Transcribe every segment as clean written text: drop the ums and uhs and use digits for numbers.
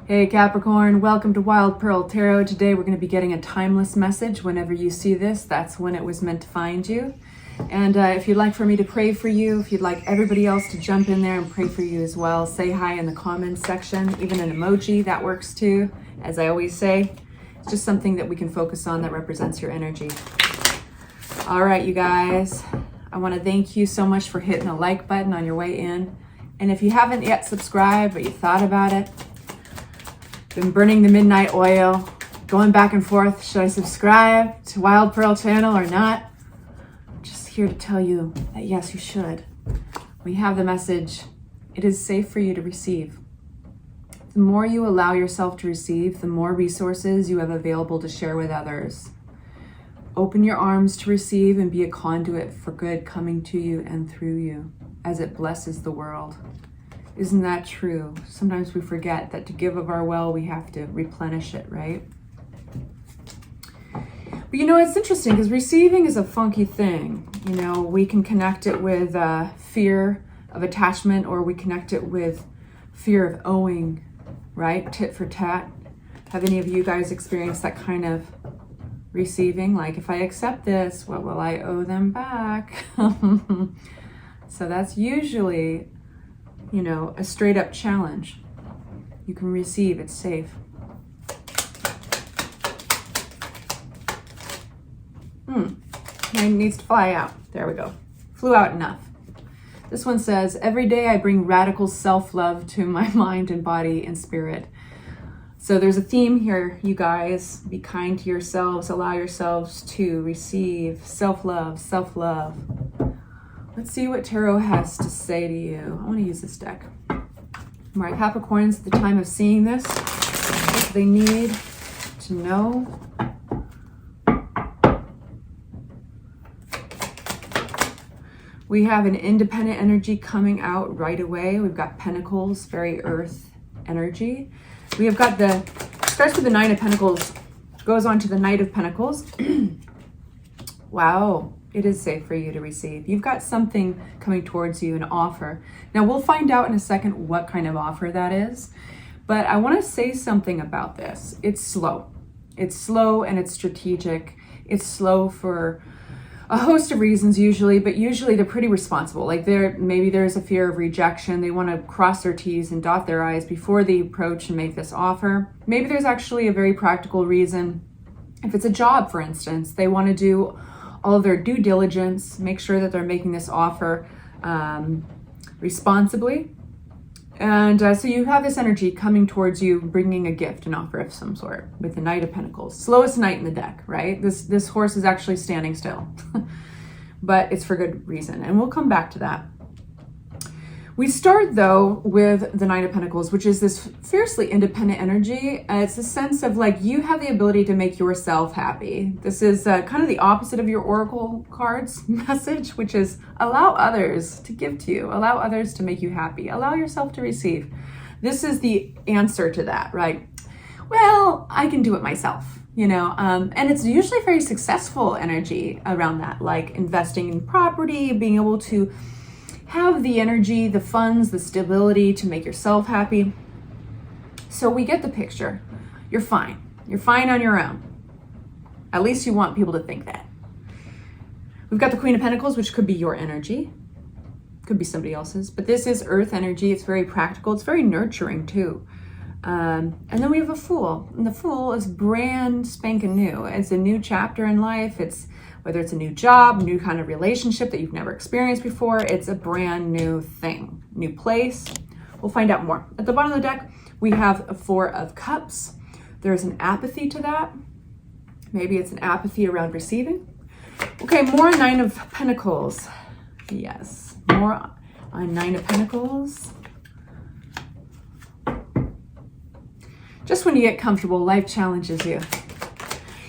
Hey Capricorn, welcome to Wild Pearl Tarot. Today we're going to be getting a timeless message. Whenever you see this, that's when it was meant to find you. And if you'd like for me to pray for you, if you'd like everybody else to jump in there and pray for you as well, say hi in the comments section. Even an emoji, that works too. As I always say, it's just something that we can focus on that represents your energy. All right, you guys, I want to thank you so much for hitting the like button on your way in. And if you haven't yet subscribed, but you thought about it, been burning the midnight oil, going back and forth, should I subscribe to Wild Pearl channel or not? I'm just here to tell you that yes, you should. We have the message. It is safe for you to receive. The more you allow yourself to receive, the more resources you have available to share with others. Open your arms to receive and be a conduit for good coming to you and through you as it blesses the world. Isn't that true? Sometimes we forget that to give of our well, we have to replenish it, right? But you know, it's interesting because receiving is a funky thing. You know, we can connect it with fear of attachment, or we connect it with fear of owing, right? Tit for tat. Have any of you guys experienced that kind of receiving? Like, if I accept this, what will I owe them back? So that's usually, you know, a straight up challenge. You can receive, it's safe. It needs to fly out. There we go. Flew out enough. This one says, every day I bring radical self-love to my mind and body and spirit. So there's a theme here, you guys. Be kind to yourselves. Allow yourselves to receive self-love, self-love. Let's see what Tarot has to say to you. I want to use this deck. All right, Capricorns, at the time of seeing this, what they need to know. We have an independent energy coming out right away. We've got Pentacles, very earth energy. We have got starts with the Nine of Pentacles, goes on to the Knight of Pentacles. Wow. It is safe for you to receive. You've got something coming towards you, an offer. Now, we'll find out in a second what kind of offer that is. But I want to say something about this. It's slow. It's slow and it's strategic. It's slow for a host of reasons usually, but usually they're pretty responsible. Like maybe there's a fear of rejection. They want to cross their T's and dot their I's before they approach and make this offer. Maybe there's actually a very practical reason. If it's a job, for instance, they want to do all of their due diligence, make sure that they're making this offer responsibly. And so you have this energy coming towards you, bringing a gift, an offer of some sort, with the Knight of Pentacles. Slowest knight in the deck, right? This horse is actually standing still, but it's for good reason. And we'll come back to that. We start, though, with the Nine of Pentacles, which is this fiercely independent energy. It's a sense of like you have the ability to make yourself happy. This is kind of the opposite of your Oracle cards message, which is allow others to give to you. Allow others to make you happy. Allow yourself to receive. This is the answer to that, right? Well, I can do it myself, you know, and it's usually very successful energy around that, like investing in property, being able to have the energy, the funds, the stability to make yourself happy. So we get the picture. You're fine. You're fine on your own. At least you want people to think that. We've got the Queen of Pentacles, which could be your energy. Could be somebody else's. But this is earth energy. It's very practical. It's very nurturing too. And then we have a Fool. And the Fool is brand spanking new. It's a new chapter in life. It's whether it's a new job, new kind of relationship that you've never experienced before, it's a brand new thing, new place. We'll find out more. At the bottom of the deck, we have a Four of Cups. There's an apathy to that. Maybe it's an apathy around receiving. Okay, more on Nine of Pentacles. Yes, more on Nine of Pentacles. Just when you get comfortable, life challenges you.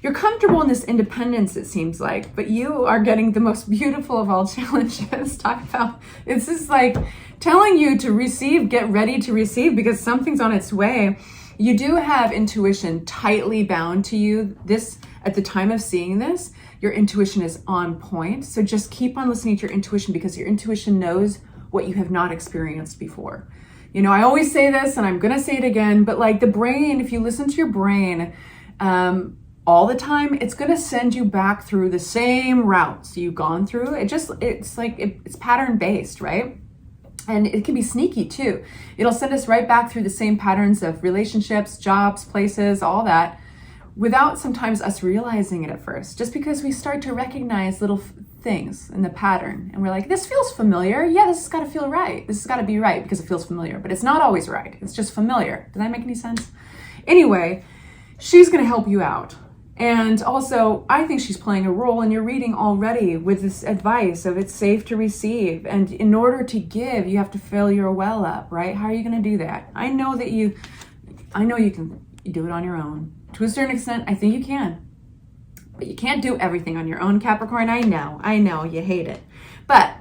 You're comfortable in this independence, it seems like, but you are getting the most beautiful of all challenges. Talk about, it's just like telling you to receive, get ready to receive because something's on its way. You do have intuition tightly bound to you. This, at the time of seeing this, your intuition is on point. So just keep on listening to your intuition because your intuition knows what you have not experienced before. You know, I always say this and I'm going to say it again, but like the brain, if you listen to your brain all the time, it's going to send you back through the same routes you've gone through. It's pattern based, right? And it can be sneaky too. It'll send us right back through the same patterns of relationships, jobs, places, all that, without sometimes us realizing it at first, just because we start to recognize little things in the pattern. And we're like, this feels familiar. Yeah, this has got to feel right. This has got to be right because it feels familiar, but it's not always right. It's just familiar. Does that make any sense? Anyway, she's going to help you out. And also, I think she's playing a role in your reading already with this advice of it's safe to receive. And in order to give, you have to fill your well up, right? How are you going to do that? I know you can do it on your own. To a certain extent, I think you can. But you can't do everything on your own, Capricorn. I know, you hate it. But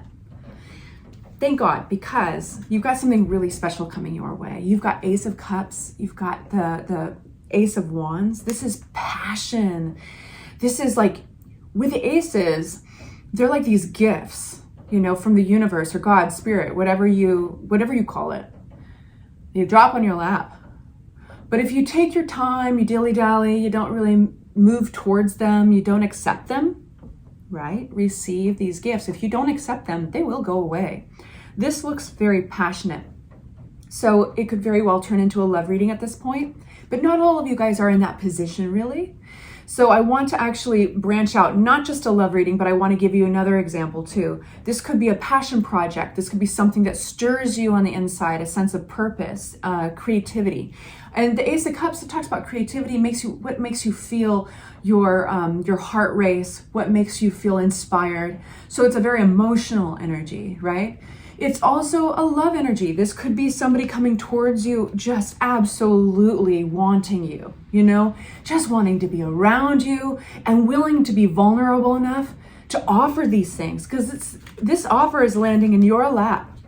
thank God, because you've got something really special coming your way. You've got Ace of Cups. You've got the Ace of Wands. This is passion. This is like, with the aces, they're like these gifts, you know, from the universe or God, spirit, whatever you call it. You drop on your lap. But if you take your time, you dilly-dally, you don't really move towards them, you don't accept them, right? Receive these gifts. If you don't accept them, they will go away. This looks very passionate. So it could very well turn into a love reading at this point. But not all of you guys are in that position, really. So I want to actually branch out, not just a love reading, but I want to give you another example too. This could be a passion project. This could be something that stirs you on the inside, a sense of purpose, creativity. And the Ace of Cups, it talks about creativity, what makes you feel your heart race, what makes you feel inspired. So it's a very emotional energy, right? It's also a love energy. This could be somebody coming towards you just absolutely wanting you, you know, just wanting to be around you and willing to be vulnerable enough to offer these things, because this offer is landing in your lap.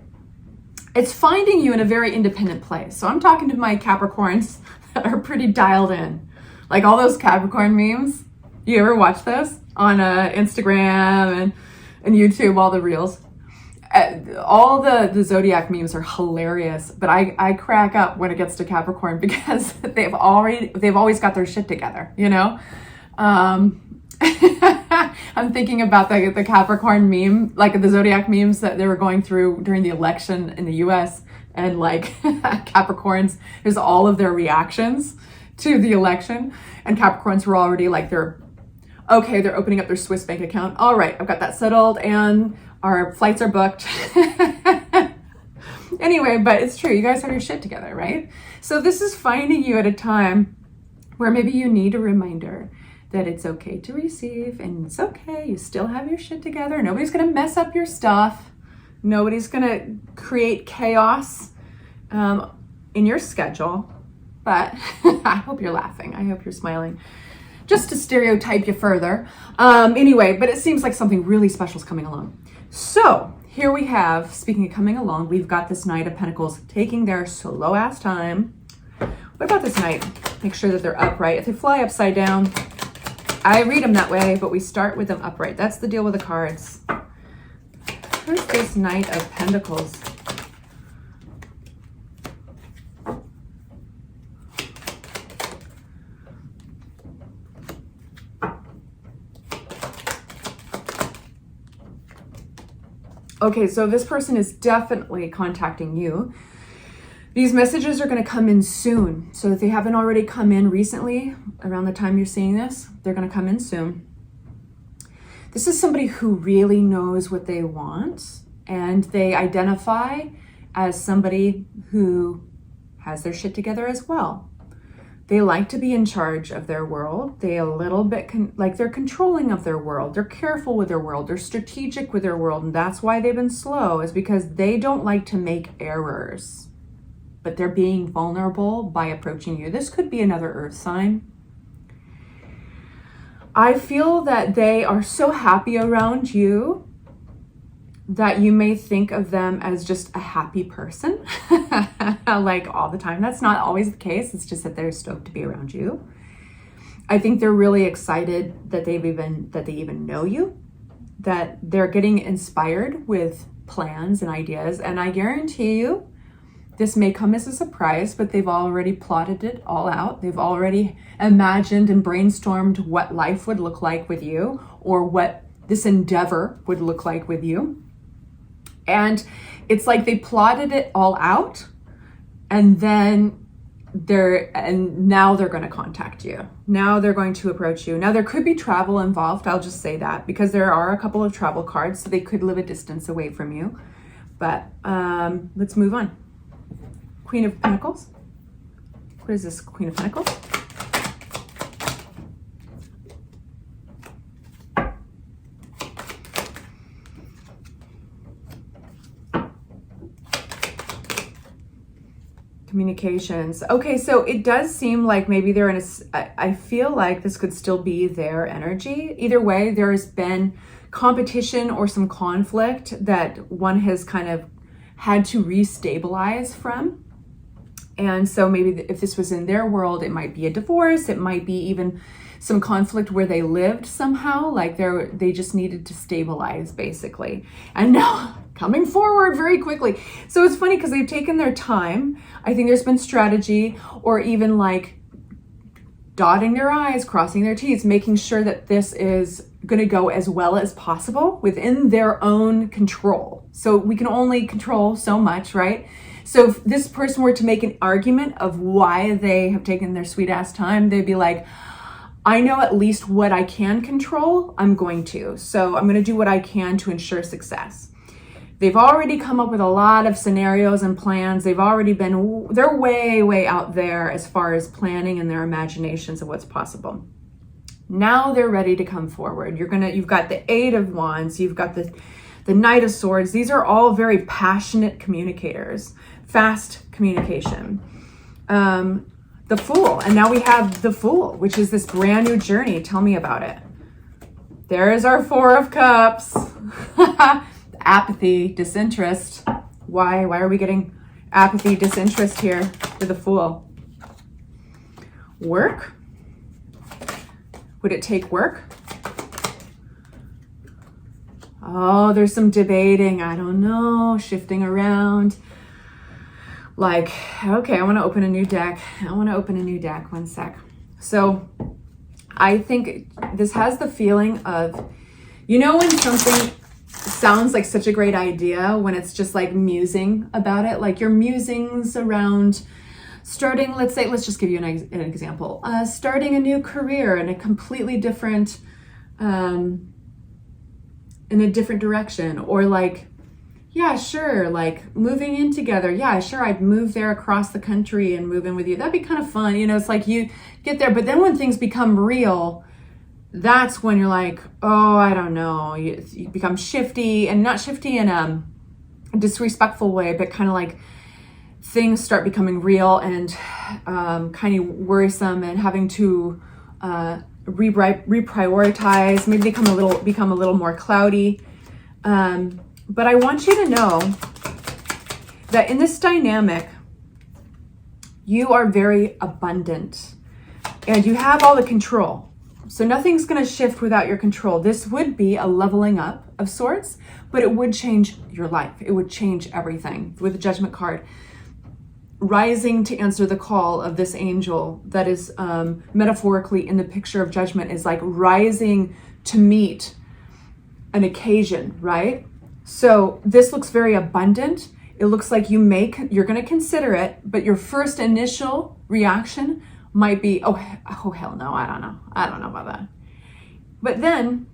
It's finding you in a very independent place. So I'm talking to my Capricorns that are pretty dialed in. Like all those Capricorn memes. You ever watch those on Instagram and YouTube, all the reels? All the zodiac memes are hilarious, but I crack up when it gets to Capricorn because they've always got their shit together, you know? I'm thinking about the Capricorn meme, like the zodiac memes that they were going through during the election in the US, and like Capricorns, there's all of their reactions to the election, and Capricorns were already like, they're opening up their Swiss bank account. All right, I've got that settled, and our flights are booked. Anyway, but it's true. You guys have your shit together, right? So this is finding you at a time where maybe you need a reminder that it's okay to receive, and it's okay. You still have your shit together. Nobody's going to mess up your stuff. Nobody's going to create chaos in your schedule. But I hope you're laughing. I hope you're smiling. Just to stereotype you further. Anyway, but it seems like something really special is coming along. So here we have, speaking of coming along, we've got this Knight of Pentacles taking their slow ass time. What about this Knight? Make sure that they're upright. If they fly upside down, I read them that way, but we start with them upright. That's the deal with the cards. Where's this Knight of Pentacles? Okay, so this person is definitely contacting you. These messages are going to come in soon. So if they haven't already come in recently, around the time you're seeing this, they're going to come in soon. This is somebody who really knows what they want, and they identify as somebody who has their shit together as well. They like to be in charge of their world. They a little bit like they're controlling of their world. They're careful with their world. They're strategic with their world. And that's why they've been slow, is because they don't like to make errors. But they're being vulnerable by approaching you. This could be another earth sign. I feel that they are so happy around you that you may think of them as just a happy person, like all the time. That's not always the case. It's just that they're stoked to be around you. I think they're really excited that they even know you, that they're getting inspired with plans and ideas. And I guarantee you, this may come as a surprise, but they've already plotted it all out. They've already imagined and brainstormed what life would look like with you, or what this endeavor would look like with you. And it's like they plotted it all out, and then now they're going to contact you. Now they're going to approach you. Now there could be travel involved. I'll just say that, because there are a couple of travel cards, so they could live a distance away from you. But let's move on. Queen of Pentacles. What is this Queen of Pentacles? Communications. Okay, so it does seem like maybe they're in I feel like this could still be their energy. Either way, there's been competition or some conflict that one has kind of had to restabilize from. And so maybe if this was in their world, it might be a divorce. It might be even some conflict where they lived somehow, like they just needed to stabilize, basically. And now coming forward very quickly. So it's funny because they've taken their time. I think there's been strategy, or even like dotting their I's, crossing their T's, making sure that this is going to go as well as possible within their own control. So we can only control so much, right? So if this person were to make an argument of why they have taken their sweet ass time, they'd be like, I know at least what I can control, I'm going to. So I'm going to do what I can to ensure success. They've already come up with a lot of scenarios and plans. They're way, way out there as far as planning and their imaginations of what's possible. Now they're ready to come forward. You've got the Eight of Wands, you've got the Knight of Swords. These are all very passionate communicators, fast communication. The Fool, and now we have the Fool, which is this brand new journey. Tell me about it. There is our Four of Cups. Apathy, disinterest. Why are we getting apathy, disinterest here with the Fool? Work? Would it take work? Oh, there's some debating. I don't know, shifting around. Like, okay, I want to open a new deck. One sec. So I think this has the feeling of, when something sounds like such a great idea, when it's just like musing about it, like your musings around starting, let's just give you an example, starting a new career in a completely different, in a different direction, or like, yeah, sure, like moving in together. Yeah, sure, I'd move there across the country and move in with you. That'd be kind of fun. It's like you get there, but then when things become real, that's when you're like, oh, I don't know. You become shifty, and not shifty in a disrespectful way, but kind of like things start becoming real and kind of worrisome, and having to reprioritize. Maybe they become a little more cloudy. But I want you to know that in this dynamic, you are very abundant and you have all the control. So nothing's going to shift without your control. This would be a leveling up of sorts, but it would change your life. It would change everything. With the Judgment card, rising to answer the call of this angel that is metaphorically in the picture of Judgment, is like rising to meet an occasion, right? So this looks very abundant. It looks like you're going to consider it, but your first initial reaction might be, oh hell no, I don't know about that. But then,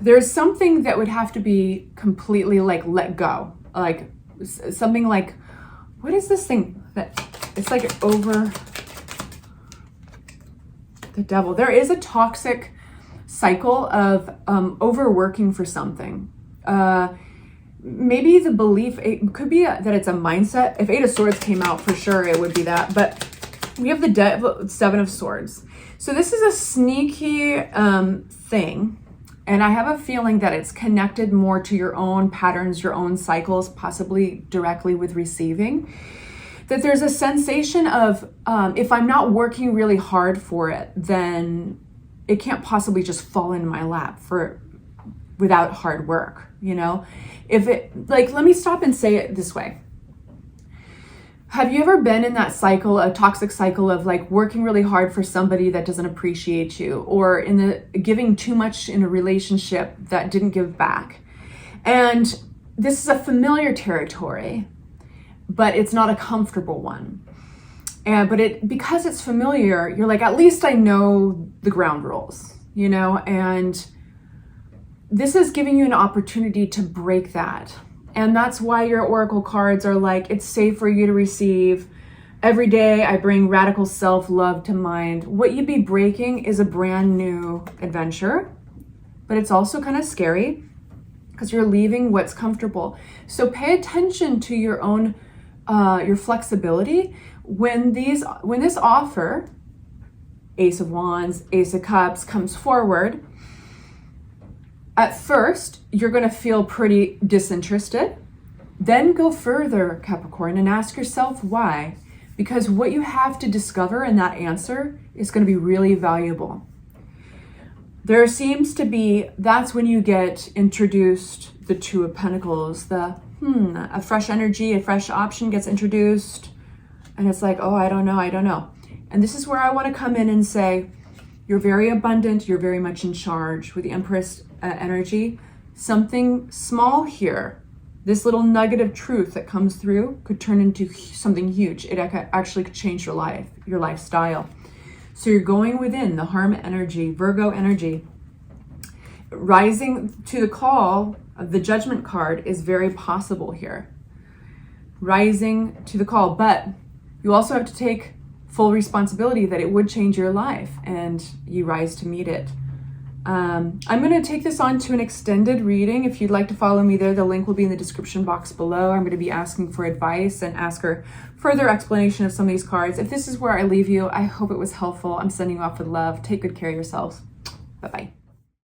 there's something that would have to be completely like let go, like something like, what is this thing that it's like over the Devil? There is a toxic cycle of overworking for something. Maybe the belief, it could be that it's a mindset. If Eight of Swords came out, for sure it would be that. But we have the Seven of Swords. So this is a sneaky thing. And I have a feeling that it's connected more to your own patterns, your own cycles, possibly directly with receiving. That there's a sensation of, if I'm not working really hard for it, then it can't possibly just fall into my lap without hard work. you know? If it, like, let me stop and say it this way. Have you ever been in that cycle, a toxic cycle of like working really hard for somebody that doesn't appreciate you, or in the giving too much in a relationship that didn't give back? And this is a familiar territory, but it's not a comfortable one. But because it's familiar, you're like, at least I know the ground rules, you know? And this is giving you an opportunity to break that. And that's why your oracle cards are like, it's safe for you to receive. Every day I bring radical self-love to mind. What you'd be breaking is a brand new adventure, but it's also kind of scary because you're leaving what's comfortable. So pay attention to your own, your flexibility. When this offer, Ace of Wands, Ace of Cups, comes forward, at first, you're going to feel pretty disinterested. Then go further, Capricorn, and ask yourself why. Because what you have to discover in that answer is going to be really valuable. There seems to be, that's when you get introduced the Two of Pentacles, a fresh energy, a fresh option gets introduced. And it's like, oh, I don't know. And this is where I want to come in and say, you're very abundant. You're very much in charge with the Empress energy. Something small here, this little nugget of truth that comes through could turn into something huge. It actually could change your life, your lifestyle. So you're going within the Hermit energy, Virgo energy. Rising to the call of the Judgment card is very possible here. Rising to the call, but you also have to take full responsibility that it would change your life, and you rise to meet it. I'm going to take this on to an extended reading. If you'd like to follow me there, the link will be in the description box below. I'm going to be asking for advice and ask her further explanation of some of these cards. If this is where I leave you, I hope it was helpful. I'm sending you off with love. Take good care of yourselves. Bye-bye.